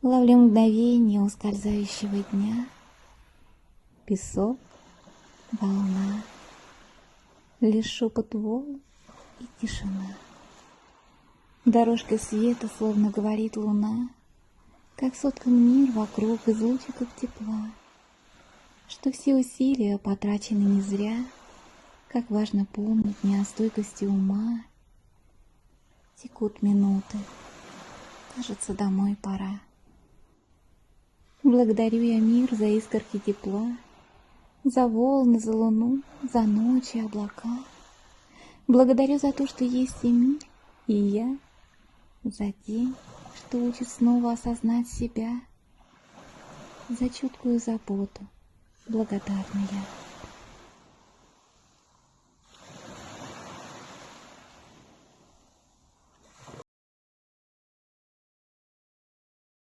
Ловлю мгновение ускользающего дня. Песок, волна, лишь шепот волн и тишина. Дорожкой света словно говорит луна, как соткан мир вокруг из лучиков тепла, что все усилия потрачены не зря, как важно помнить не о стойкости ума. Текут минуты, кажется, домой пора. Благодарю я мир за искорки тепла, за волны, за луну, за ночи, облака. Благодарю за то, что есть и мир, и я, за день, что учит снова осознать себя, за чуткую заботу благодарна я.